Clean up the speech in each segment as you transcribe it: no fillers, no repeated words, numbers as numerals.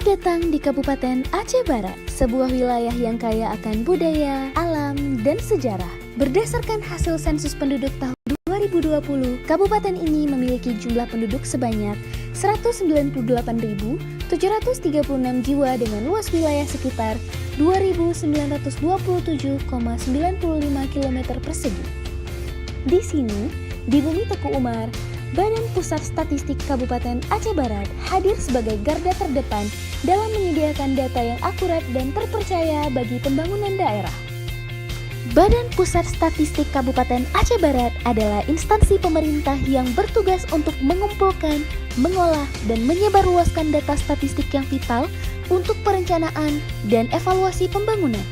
datang di Kabupaten Aceh Barat, sebuah wilayah yang kaya akan budaya, alam, dan sejarah. Berdasarkan hasil sensus penduduk tahun 2020, kabupaten ini memiliki jumlah penduduk sebanyak 198.736 jiwa dengan luas wilayah sekitar 2.927,95 km persegi. Di sini, di Bumi Teku Umar, Badan Pusat Statistik Kabupaten Aceh Barat hadir sebagai garda terdepan dalam menyediakan data yang akurat dan terpercaya bagi pembangunan daerah. Badan Pusat Statistik Kabupaten Aceh Barat adalah instansi pemerintah yang bertugas untuk mengumpulkan, mengolah, dan menyebarluaskan data statistik yang vital untuk perencanaan dan evaluasi pembangunan.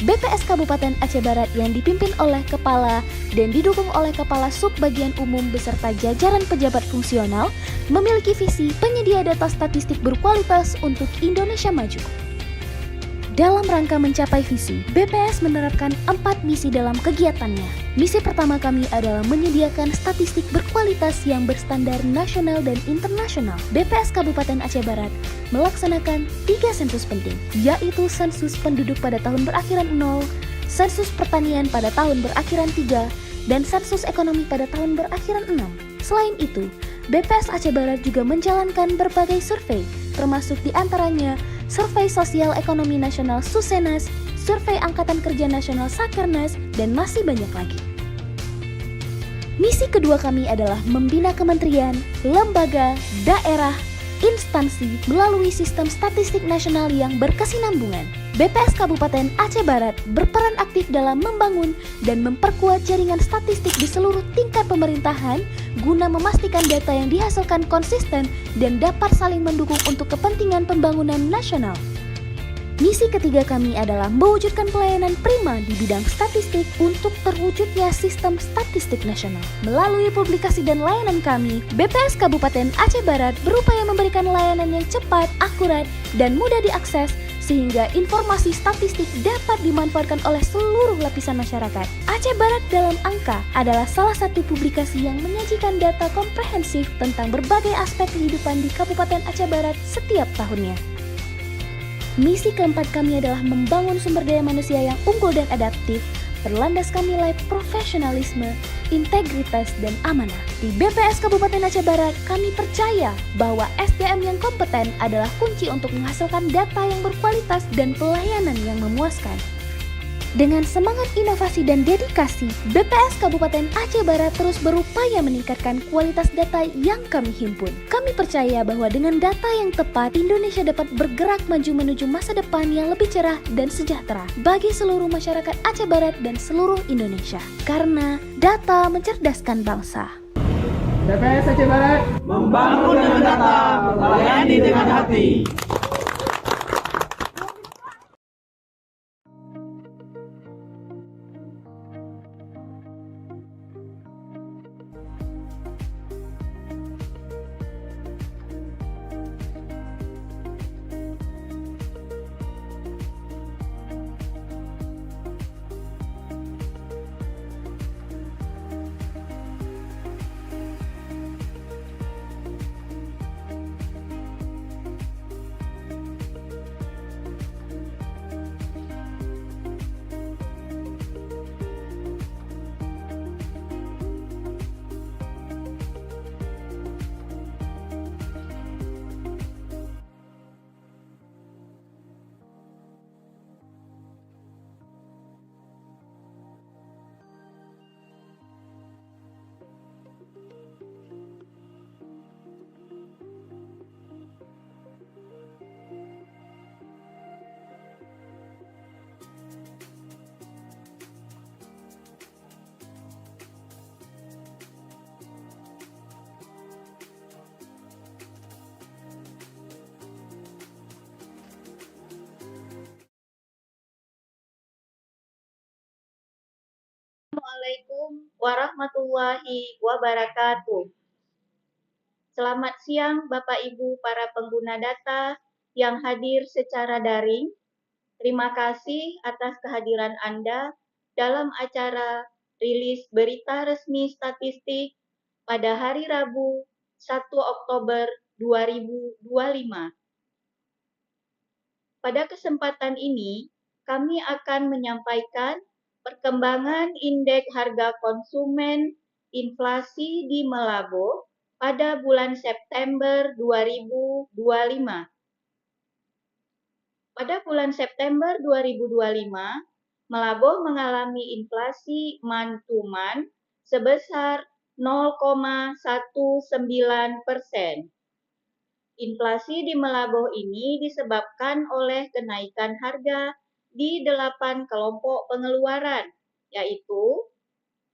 BPS Kabupaten Aceh Barat yang dipimpin oleh Kepala dan didukung oleh Kepala Subbagian Umum beserta jajaran pejabat fungsional memiliki visi penyedia data statistik berkualitas untuk Indonesia maju. Dalam rangka mencapai visi, BPS menerapkan 4 misi dalam kegiatannya. Misi pertama kami adalah menyediakan statistik berkualitas yang berstandar nasional dan internasional. BPS Kabupaten Aceh Barat melaksanakan 3 sensus penting, yaitu sensus penduduk pada tahun berakhiran 0, sensus pertanian pada tahun berakhiran 3, dan sensus ekonomi pada tahun berakhiran 6. Selain itu, BPS Aceh Barat juga menjalankan berbagai survei, termasuk diantaranya Survei Sosial Ekonomi Nasional Susenas, Survei Angkatan Kerja Nasional Sakernas, dan masih banyak lagi. Misi kedua kami adalah membina kementerian, lembaga, daerah, instansi melalui sistem statistik nasional yang berkesinambungan. BPS Kabupaten Aceh Barat berperan aktif dalam membangun dan memperkuat jaringan statistik di seluruh tingkat pemerintahan guna memastikan data yang dihasilkan konsisten dan dapat saling mendukung untuk kepentingan pembangunan nasional. Misi ketiga kami adalah mewujudkan pelayanan prima di bidang statistik untuk terwujudnya sistem statistik nasional. Melalui publikasi dan layanan kami, BPS Kabupaten Aceh Barat berupaya memberikan layanan yang cepat, akurat, dan mudah diakses sehingga informasi statistik dapat dimanfaatkan oleh seluruh lapisan masyarakat. Aceh Barat dalam Angka adalah salah satu publikasi yang menyajikan data komprehensif tentang berbagai aspek kehidupan di Kabupaten Aceh Barat setiap tahunnya. Misi keempat kami adalah membangun sumber daya manusia yang unggul dan adaptif, berlandaskan nilai profesionalisme, integritas, dan amanah. Di BPS Kabupaten Aceh Barat, kami percaya bahwa SDM yang kompeten adalah kunci untuk menghasilkan data yang berkualitas dan pelayanan yang memuaskan. Dengan semangat inovasi dan dedikasi, BPS Kabupaten Aceh Barat terus berupaya meningkatkan kualitas data yang kami himpun. Kami percaya bahwa dengan data yang tepat, Indonesia dapat bergerak maju menuju masa depan yang lebih cerah dan sejahtera bagi seluruh masyarakat Aceh Barat dan seluruh Indonesia. Karena data mencerdaskan bangsa. BPS Aceh Barat membangun dengan data, melayani dengan hati. Assalamualaikum warahmatullahi wabarakatuh. Selamat siang Bapak Ibu para pengguna data yang hadir secara daring. Terima kasih atas kehadiran Anda dalam acara rilis berita resmi statistik pada hari Rabu 1 Oktober 2025. Pada kesempatan ini, kami akan menyampaikan perkembangan indeks harga konsumen inflasi di Malabo pada bulan September 2025. Pada bulan September 2025, Malabo mengalami inflasi month-to-month sebesar 0,19%. Inflasi di Malabo ini disebabkan oleh kenaikan harga di 8 kelompok pengeluaran, yaitu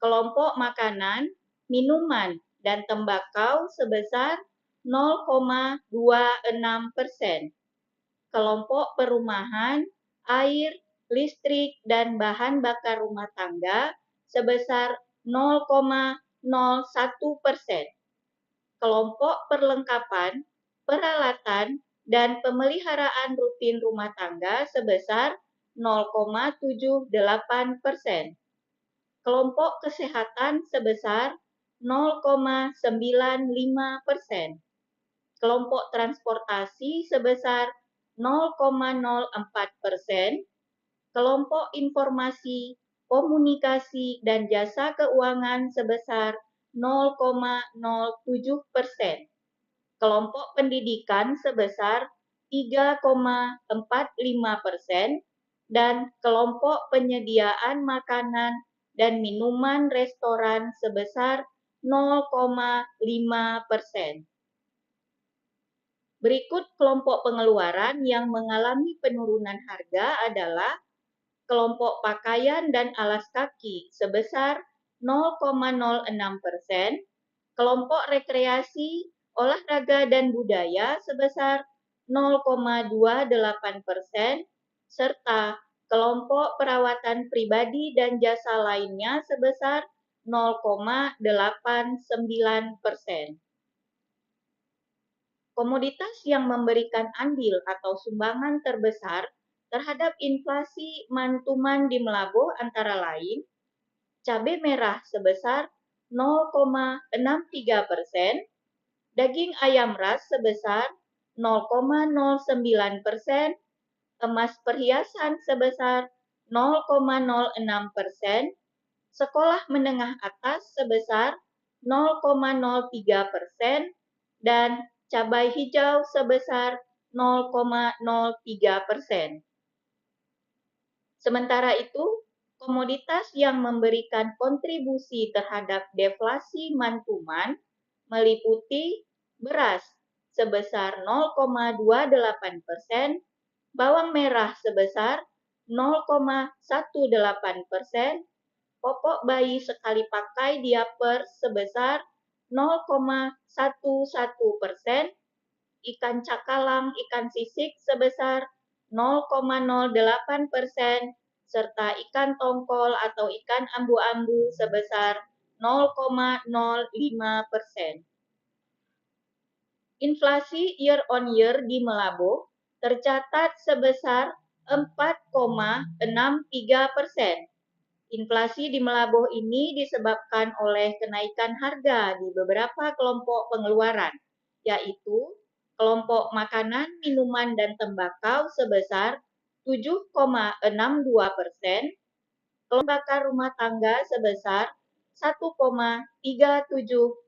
kelompok makanan, minuman, dan tembakau sebesar 0,26%. Kelompok perumahan, air, listrik, dan bahan bakar rumah tangga sebesar 0,01%. Kelompok perlengkapan, peralatan, dan pemeliharaan rutin rumah tangga sebesar 0,78%. Kelompok kesehatan sebesar 0,95%. Kelompok transportasi sebesar 0,04%. Kelompok informasi, komunikasi, dan jasa keuangan sebesar 0,07%. Kelompok pendidikan sebesar 3,45%, dan kelompok penyediaan makanan dan minuman restoran sebesar 0,5%. Berikut kelompok pengeluaran yang mengalami penurunan harga adalah kelompok pakaian dan alas kaki sebesar 0,06%, kelompok rekreasi, olahraga dan budaya sebesar 0,28%, serta kelompok perawatan pribadi dan jasa lainnya sebesar 0,89%. Komoditas yang memberikan andil atau sumbangan terbesar terhadap inflasi month-to-month di Malabo antara lain cabai merah sebesar 0,63%, daging ayam ras sebesar 0,09%, emas perhiasan sebesar 0,06%, sekolah menengah atas sebesar 0,03%, dan cabai hijau sebesar 0,03%. Sementara itu, komoditas yang memberikan kontribusi terhadap deflasi month-to-month meliputi beras sebesar 0,28%, bawang merah sebesar 0,18%, popok bayi sekali pakai diaper sebesar 0,11%, ikan cakalang, ikan sisik sebesar 0,08%, serta ikan tongkol atau ikan ambu-ambu sebesar 0,05%. Inflasi year on year di Malabo tercatat sebesar 4,63%. Inflasi di Malabo ini disebabkan oleh kenaikan harga di beberapa kelompok pengeluaran, yaitu kelompok makanan, minuman, dan tembakau sebesar 7,62%, kelompok bakar rumah tangga sebesar 1,37%,